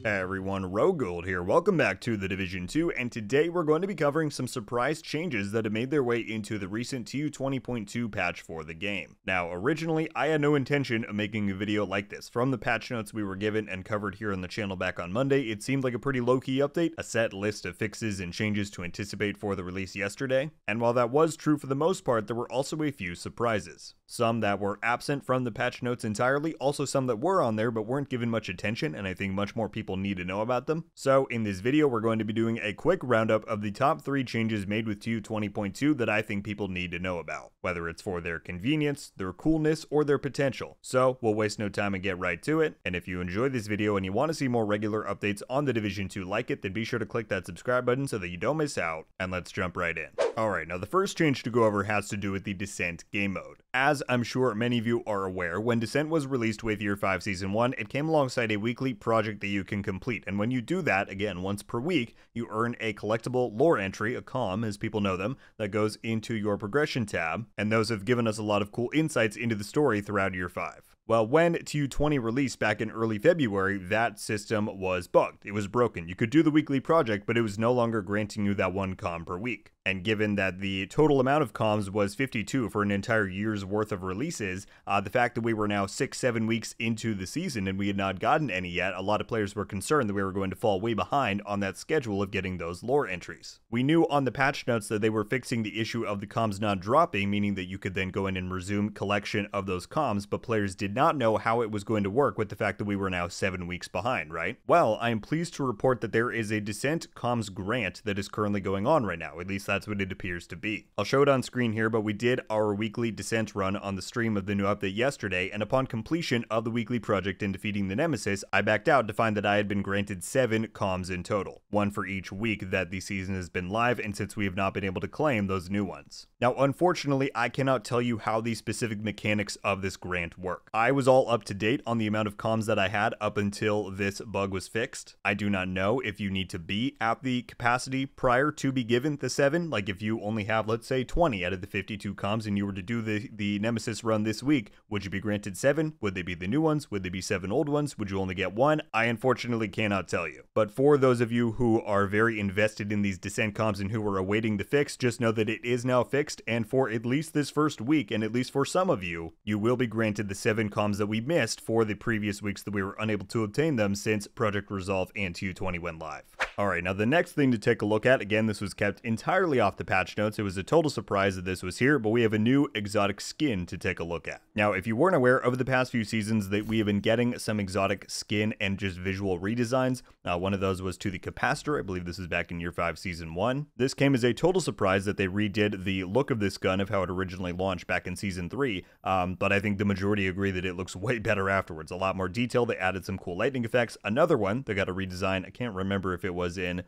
Hey everyone, RogueGold here. Welcome back to the Division 2, and today we're going to be covering some surprise changes that have made their way into the recent TU20.2 patch for the game. Now, originally, I had no intention of making a video like this. From the patch notes we were given and covered here on the channel back on Monday, it seemed like a pretty low-key update, a set list of fixes and changes to anticipate for the release yesterday. And while that was true for the most part, there were also a few surprises. Some that were absent from the patch notes entirely, also some that were on there but weren't given much attention, and I think much more people need to know about them. So in this video, we're going to be doing a quick roundup of the top 3 changes made with TU20.2 that I think people need to know about, whether it's for their convenience, their coolness, or their potential. So we'll waste no time and get right to it. And if you enjoyed this video and you want to see more regular updates on the Division 2 like it, then be sure to click that subscribe button so that you don't miss out, and let's jump right in. Alright, now the first change to go over has to do with the Descent game mode. As I'm sure many of you are aware, when Descent was released with Year 5 Season 1, it came alongside a weekly project that you can complete, and when you do that, again, once per week, you earn a collectible lore entry, a comm as people know them, that goes into your progression tab, and those have given us a lot of cool insights into the story throughout Year 5. Well, when TU20 released back in early February, that system was bugged. It was broken. You could do the weekly project, but it was no longer granting you that one comm per week. And given that the total amount of comms was 52 for an entire year's worth of releases, the fact that we were now 6-7 weeks into the season and we had not gotten any yet, a lot of players were concerned that we were going to fall way behind on that schedule of getting those lore entries. We knew on the patch notes that they were fixing the issue of the comms not dropping, meaning that you could then go in and resume collection of those comms, but players did not know how it was going to work with the fact that we were now 7 weeks behind, right? Well, I am pleased to report that there is a Descent comms grant that is currently going on right now. At least that's what it appears to be. I'll show it on screen here, but we did our weekly Descent run on the stream of the new update yesterday, and upon completion of the weekly project and defeating the Nemesis, I backed out to find that I had been granted 7 comms in total, one for each week that the season has been live, and since we have not been able to claim those new ones. Now, unfortunately, I cannot tell you how the specific mechanics of this grant work. I was all up to date on the amount of comms that I had up until this bug was fixed. I do not know if you need to be at the capacity prior to be given the 7, like if you only have, let's say, 20 out of the 52 comms and you were to do the Nemesis run this week, would you be granted 7? Would they be the new ones? Would they be 7 old ones? Would you only get 1? I unfortunately cannot tell you. But for those of you who are very invested in these Descent comms and who are awaiting the fix, just know that it is now fixed, and for at least this first week, and at least for some of you, you will be granted the 7 comms that we missed for the previous weeks that we were unable to obtain them since Project Resolve and TU20 went live. Alright, now the next thing to take a look at, again, this was kept entirely off the patch notes. It was a total surprise that this was here, but we have a new exotic skin to take a look at. Now, if you weren't aware, over the past few seasons that we have been getting some exotic skin and just visual redesigns. One of those was to the Capacitor. I believe this is back in Year 5 Season 1. This came as a total surprise that they redid the look of this gun of how it originally launched back in Season 3, but I think the majority agree that it looks way better afterwards. A lot more detail. They added some cool lightning effects. Another one, they got a redesign. I can't remember if it was in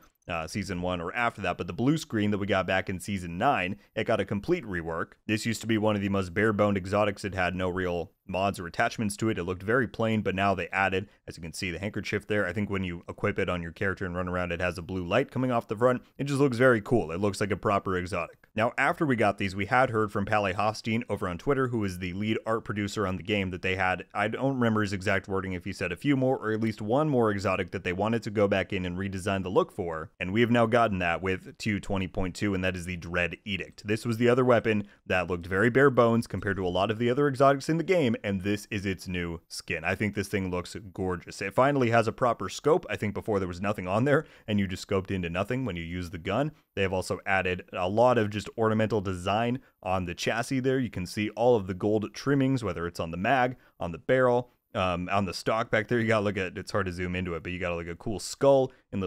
Season 1 or after that, but the blue screen that we got back in Season 9, it got a complete rework. This used to be one of the most bare-boned exotics. It had no real mods or attachments to it. It looked very plain, but now they added, as you can see, the handkerchief there. I think when you equip it on your character and run around, it has a blue light coming off the front. It just looks very cool. It looks like a proper exotic. Now, after we got these, we had heard from Palle Hofstein over on Twitter, who is the lead art producer on the game, that they had, I don't remember his exact wording if he said a few more or at least one more exotic that they wanted to go back in and redesign the look for, and we have now gotten that with TU20.2, and that is the Dread Edict. This was the other weapon that looked very bare bones compared to a lot of the other exotics in the game, and this is its new skin. I think this thing looks gorgeous. It finally has a proper scope. I think before there was nothing on there, and you just scoped into nothing when you use the gun. They have also added a lot of just ornamental design on the chassis there. You can see all of the gold trimmings, whether it's on the mag, on the barrel, on the stock back there. You gotta look at, it's hard to zoom into it, but you gotta look at a cool skull in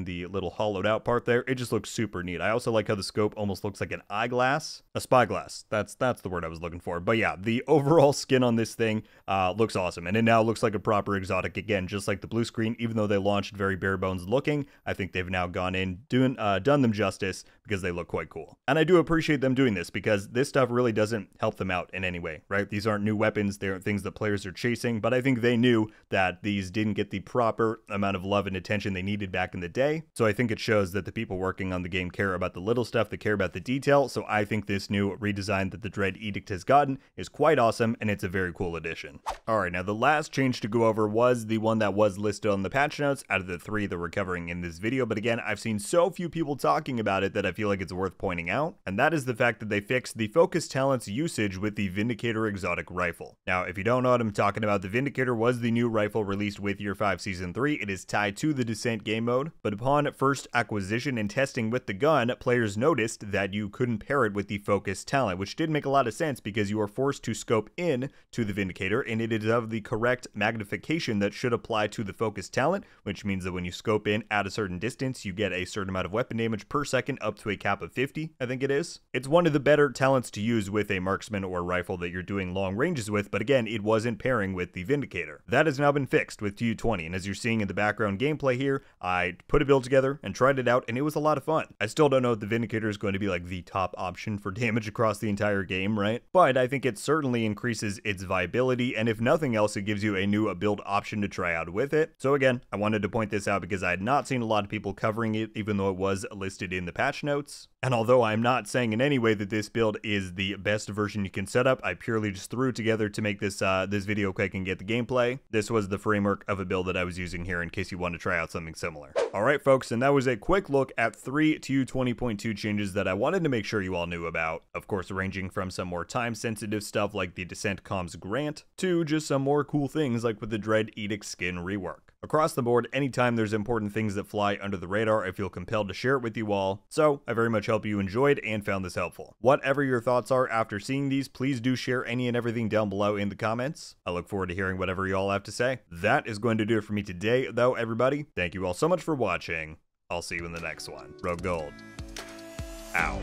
the little hollowed out part there. It just looks super neat. I also like how the scope almost looks like an eyeglass, a spyglass. That's the word I was looking for. But yeah, the overall skin on this thing looks awesome, and it now looks like a proper exotic again, just like the blue screen. Even though they launched very bare bones looking, I think they've now gone in, done them justice, because they look quite cool. And I do appreciate them doing this because this stuff really doesn't help them out in any way, right? These aren't new weapons, they aren't things that players are chasing, but I think they knew that these didn't get the proper amount of love and attention they needed back in the day. So I think it shows that the people working on the game care about the little stuff, they care about the detail. So I think this new redesign that the Dread Edict has gotten is quite awesome, and it's a very cool addition. Alright, now the last change to go over was the one that was listed on the patch notes out of the 3 that we're covering in this video, but again, I've seen so few people talking about it that I feel like it's worth pointing out, and that is the fact that they fixed the focus talent's usage with the Vindicator exotic rifle. Now, if you don't know what I'm talking about, the Vindicator was the new rifle released with Year 5 Season 3. It is tied to the Descent game mode, but upon first acquisition and testing with the gun, players noticed that you couldn't pair it with the focus talent, which did make a lot of sense because you are forced to scope in to the Vindicator, and it is of the correct magnification that should apply to the focus talent, which means that when you scope in at a certain distance, you get a certain amount of weapon damage per second up to a cap of 50, I think it is. It's one of the better talents to use with a marksman or rifle that you're doing long ranges with, but again, it wasn't pairing with the Vindicator. That has now been fixed with TU20, and as you're seeing in the background gameplay here, I put a build together and tried it out, and it was a lot of fun. I still don't know if the Vindicator is going to be like the top option for damage across the entire game, right? But I think it certainly increases its viability, and if nothing else, it gives you a new build option to try out with it. So again, I wanted to point this out because I had not seen a lot of people covering it, even though it was listed in the patch notes. And although I'm not saying in any way that this build is the best version you can set up, I purely just threw it together to make this this video quick and get the gameplay. This was the framework of a build that I was using here in case you want to try out something similar. Alright folks, and that was a quick look at 3 TU20.2 changes that I wanted to make sure you all knew about. Of course, ranging from some more time-sensitive stuff like the Descent Comms Grant, to just some more cool things like with the Dread Edict skin rework. Across the board, anytime there's important things that fly under the radar, I feel compelled to share it with you all, so I very much hope you enjoyed and found this helpful. Whatever your thoughts are after seeing these, please do share any and everything down below in the comments. I look forward to hearing whatever you all have to say. That is going to do it for me today, though, everybody. Thank you all so much for watching. I'll see you in the next one. RogueGold. Ow.